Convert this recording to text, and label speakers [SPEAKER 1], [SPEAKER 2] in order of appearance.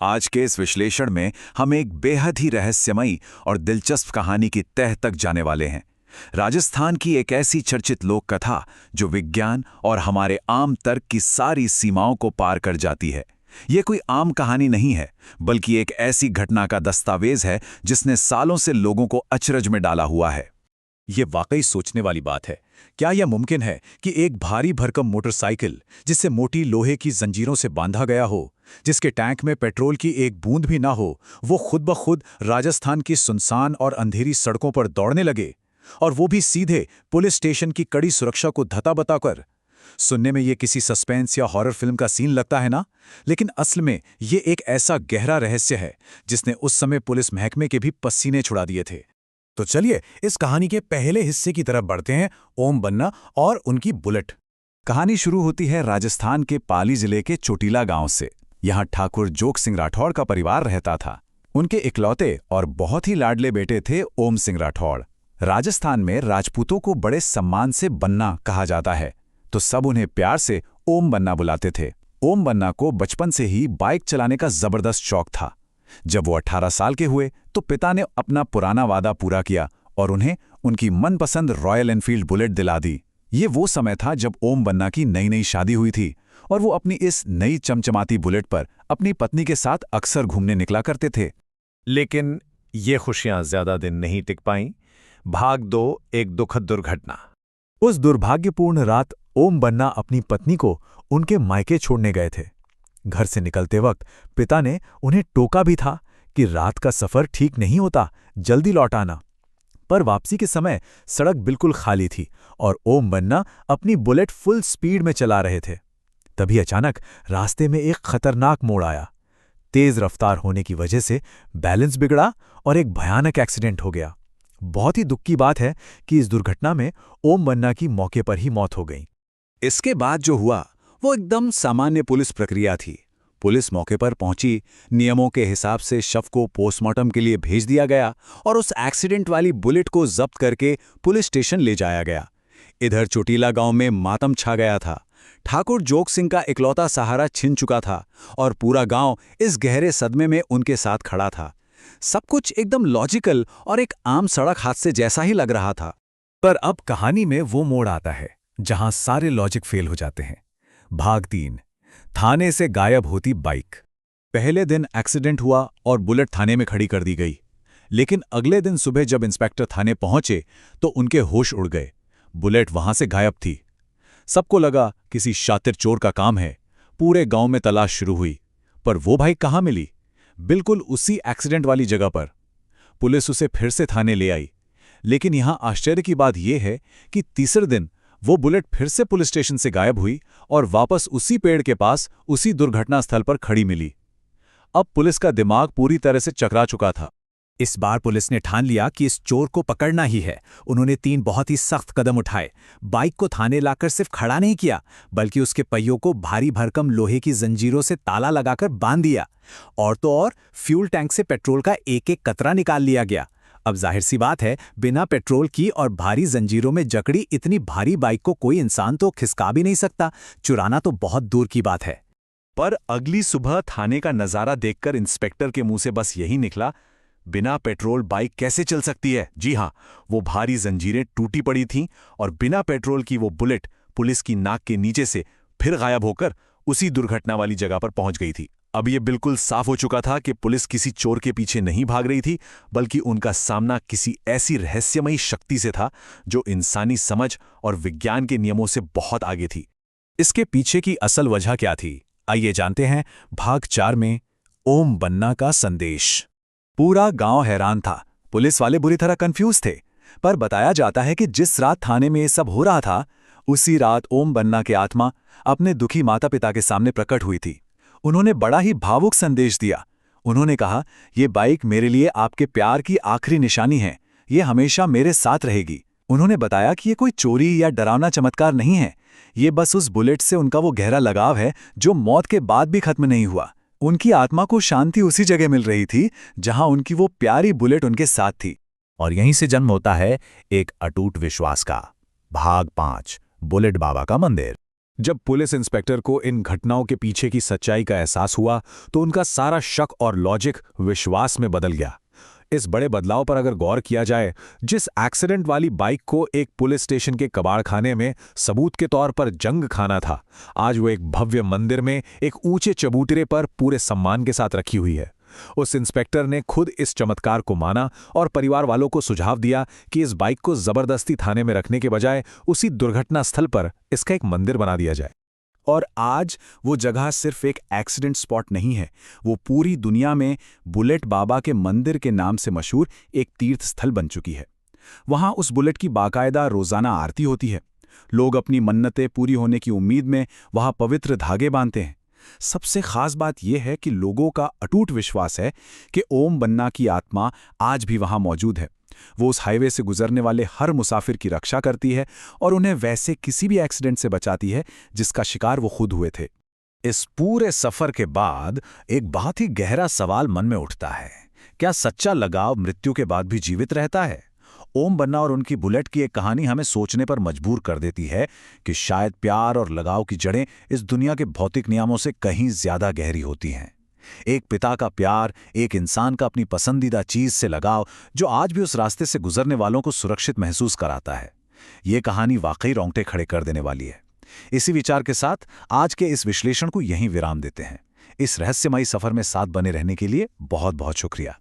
[SPEAKER 1] आज के इस विश्लेषण में हम एक बेहद ही रहस्यमयी और दिलचस्प कहानी की तह तक जाने वाले हैं। राजस्थान की एक ऐसी चर्चित लोक कथा जो विज्ञान और हमारे आम तर्क की सारी सीमाओं को पार कर जाती है। ये कोई आम कहानी नहीं है, बल्कि एक ऐसी घटना का दस्तावेज है जिसने सालों से लोगों को अचरज में डाला हुआ है।
[SPEAKER 2] ये वाकई सोचने वाली बात है। क्या यह मुमकिन है कि एक भारी भरकम मोटरसाइकिल, जिसे मोटी लोहे की जंजीरों से बांधा गया हो, जिसके टैंक में पेट्रोल की एक बूंद भी ना हो, वो खुद ब खुद राजस्थान की सुनसान और अंधेरी सड़कों पर दौड़ने लगे, और वो भी सीधे पुलिस स्टेशन की कड़ी सुरक्षा को धता बताकर? सुनने में ये किसी सस्पेंस या हॉरर फिल्म का सीन लगता है ना, लेकिन असल में ये एक ऐसा गहरा रहस्य है जिसने उस समय पुलिस महकमे के भी पसीने छुड़ा दिए थे। तो चलिए इस कहानी के पहले हिस्से की तरफ बढ़ते हैं, ओम बन्ना और उनकी बुलेट।
[SPEAKER 1] कहानी शुरू होती है राजस्थान के पाली जिले के चोटीला गांव से। यहाँ ठाकुर जोग सिंह राठौड़ का परिवार रहता था। उनके इकलौते और बहुत ही लाडले बेटे थे ओम सिंह राठौड़। राजस्थान में राजपूतों को बड़े सम्मान से बन्ना कहा जाता है, तो सब उन्हें प्यार से ओम बन्ना बुलाते थे। ओम बन्ना को बचपन से ही बाइक चलाने का जबरदस्त शौक था। जब वो 18 साल के हुए तो पिता ने अपना पुराना वादा पूरा किया और उन्हें उनकी मनपसंद रॉयल एनफील्ड बुलेट दिला दी। ये वो समय था जब ओम बन्ना की नई नई शादी हुई थी और वो अपनी इस नई चमचमाती बुलेट पर अपनी पत्नी के साथ अक्सर घूमने निकला करते थे।
[SPEAKER 2] लेकिन ये खुशियां ज्यादा दिन नहीं टिक पाईं। भाग 2, एक दुखद दुर्घटना। उस दुर्भाग्यपूर्ण रात ओम बन्ना अपनी पत्नी को उनके मायके छोड़ने गए थे। घर से निकलते वक्त पिता ने उन्हें टोका भी था कि रात का सफर ठीक नहीं होता, जल्दी लौट आना। पर वापसी के समय सड़क बिल्कुल खाली थी और ओम बन्ना अपनी बुलेट फुल स्पीड में चला रहे थे। तभी अचानक रास्ते में एक खतरनाक मोड़ आया। तेज रफ्तार होने की वजह से बैलेंस बिगड़ा और एक भयानक एक्सीडेंट हो गया। बहुत ही दुख की बात है कि इस दुर्घटना में ओम बन्ना की मौके पर ही मौत हो गई।
[SPEAKER 1] इसके बाद जो हुआ वो एकदम सामान्य पुलिस प्रक्रिया थी। पुलिस मौके पर पहुंची, नियमों के हिसाब से शव को पोस्टमार्टम के लिए भेज दिया गया और उस एक्सीडेंट वाली बुलेट को जब्त करके पुलिस स्टेशन ले जाया गया। इधर चोटीला गांव में मातम छा गया था। ठाकुर जोग सिंह का इकलौता सहारा छिन चुका था और पूरा गांव इस गहरे सदमे में उनके साथ खड़ा था। सब कुछ एकदम लॉजिकल और एक आम सड़क हादसे जैसा ही लग रहा था।
[SPEAKER 2] पर अब कहानी में वो मोड़ आता है जहां सारे लॉजिक फेल हो जाते हैं। भाग 3, थाने से गायब होती बाइक।
[SPEAKER 1] पहले दिन एक्सीडेंट हुआ और बुलेट थाने में खड़ी कर दी गई, लेकिन अगले दिन सुबह जब इंस्पेक्टर थाने पहुंचे तो उनके होश उड़ गए। बुलेट वहां से गायब थी। सबको लगा किसी शातिर चोर का काम है। पूरे गांव में तलाश शुरू हुई, पर वो बाइक कहाँ मिली? बिल्कुल उसी एक्सीडेंट वाली जगह पर। पुलिस उसे फिर से थाने ले आई, लेकिन यहां आश्चर्य की बात यह है कि तीसरे दिन वो बुलेट फिर से पुलिस स्टेशन से गायब हुई और वापस उसी पेड़ के पास उसी दुर्घटना स्थल पर खड़ी मिली। अब पुलिस का दिमाग पूरी तरह से चकरा चुका था।
[SPEAKER 2] इस बार पुलिस ने ठान लिया कि इस चोर को पकड़ना ही है। उन्होंने 3 बहुत ही सख्त कदम उठाए। बाइक को थाने लाकर सिर्फ खड़ा नहीं किया, बल्कि उसके पहियों को भारी भरकम लोहे की जंजीरों से ताला लगाकर बांध दिया। और तो और फ्यूल टैंक से पेट्रोल का एक एक कतरा निकाल लिया गया। अब जाहिर सी बात है, बिना पेट्रोल की और भारी जंजीरों में जकड़ी इतनी भारी बाइक को कोई इंसान तो खिसका भी नहीं सकता। चुराना तो बहुत दूर की बात है।
[SPEAKER 1] पर अगली सुबह थाने का नजारा देखकर इंस्पेक्टर के मुंह से बस यही निकला, बिना पेट्रोल बाइक कैसे चल सकती है? जी हां, वो भारी जंजीरें टूटी पड़ी थीं और बिना पेट्रोल की वो बुलेट पुलिस की नाक के नीचे से फिर गायब होकर उसी दुर्घटना वाली जगह पर पहुंच गई थी। अब ये बिल्कुल साफ हो चुका था कि पुलिस किसी चोर के पीछे नहीं भाग रही थी, बल्कि उनका सामना किसी ऐसी रहस्यमयी शक्ति से था जो इंसानी समझ और विज्ञान के नियमों से बहुत आगे थी।
[SPEAKER 2] इसके पीछे की असल वजह क्या थी, आइए जानते हैं भाग 4 में, ओम बन्ना का संदेश।
[SPEAKER 1] पूरा गांव हैरान था। पुलिस वाले बुरी तरह कंफ्यूज थे, पर बताया जाता है कि जिस रात थाने में ये सब हो रहा था, उसी रात ओम बन्ना की आत्मा अपने दुखी माता पिता के सामने प्रकट हुई थी। उन्होंने बड़ा ही भावुक संदेश दिया। उन्होंने कहा, ये बाइक मेरे लिए आपके प्यार की आखिरी निशानी है, ये हमेशा मेरे साथ रहेगी। उन्होंने बताया कि ये कोई चोरी या डरावना चमत्कार नहीं है, ये बस उस बुलेट से उनका वो गहरा लगाव है जो मौत के बाद भी खत्म नहीं हुआ। उनकी आत्मा को शांति उसी जगह मिल रही थी जहां उनकी वो प्यारी बुलेट उनके साथ थी।
[SPEAKER 2] और यहीं से जन्म होता है एक अटूट विश्वास का। भाग 5, बुलेट बाबा का मंदिर।
[SPEAKER 1] जब पुलिस इंस्पेक्टर को इन घटनाओं के पीछे की सच्चाई का एहसास हुआ तो उनका सारा शक और लॉजिक विश्वास में बदल गया। इस बड़े बदलाव पर अगर गौर किया जाए, जिस एक्सीडेंट वाली बाइक को एक पुलिस स्टेशन के कबाड़खाने में सबूत के तौर पर जंग खाना था, आज वो एक भव्य मंदिर में एक ऊंचे चबूतरे पर पूरे सम्मान के साथ रखी हुई है। उस इंस्पेक्टर ने खुद इस चमत्कार को माना और परिवार वालों को सुझाव दिया कि इस बाइक को जबरदस्ती थाने में रखने के बजाय उसी दुर्घटना स्थल पर इसका एक मंदिर बना दिया जाए। और आज वो जगह सिर्फ एक एक्सीडेंट स्पॉट नहीं है, वो पूरी दुनिया में बुलेट बाबा के मंदिर के नाम से मशहूर एक तीर्थ स्थल बन चुकी है। वहां उस बुलेट की बाकायदा रोजाना आरती होती है। लोग अपनी मन्नतें पूरी होने की उम्मीद में वहां पवित्र धागे बांधते हैं। सबसे खास बात यह है कि लोगों का अटूट विश्वास है कि ओम बन्ना की आत्मा आज भी वहां मौजूद है। वो उस हाईवे से गुजरने वाले हर मुसाफिर की रक्षा करती है और उन्हें वैसे किसी भी एक्सीडेंट से बचाती है जिसका शिकार वो खुद हुए थे। इस पूरे सफर के बाद एक बहुत ही गहरा सवाल मन में उठता है, क्या सच्चा लगाव मृत्यु के बाद भी जीवित रहता है? ओम बन्ना और उनकी बुलेट की एक कहानी हमें सोचने पर मजबूर कर देती है कि शायद प्यार और लगाव की जड़ें इस दुनिया के भौतिक नियमों से कहीं ज्यादा गहरी होती हैं। एक पिता का प्यार, एक इंसान का अपनी पसंदीदा चीज से लगाव, जो आज भी उस रास्ते से गुजरने वालों को सुरक्षित महसूस कराता है। ये कहानी वाकई रोंगटे खड़े कर देने वाली है। इसी विचार के साथ आज के इस विश्लेषण को यहीं विराम देते हैं। इस रहस्यमयी सफर में साथ बने रहने के लिए बहुत बहुत शुक्रिया।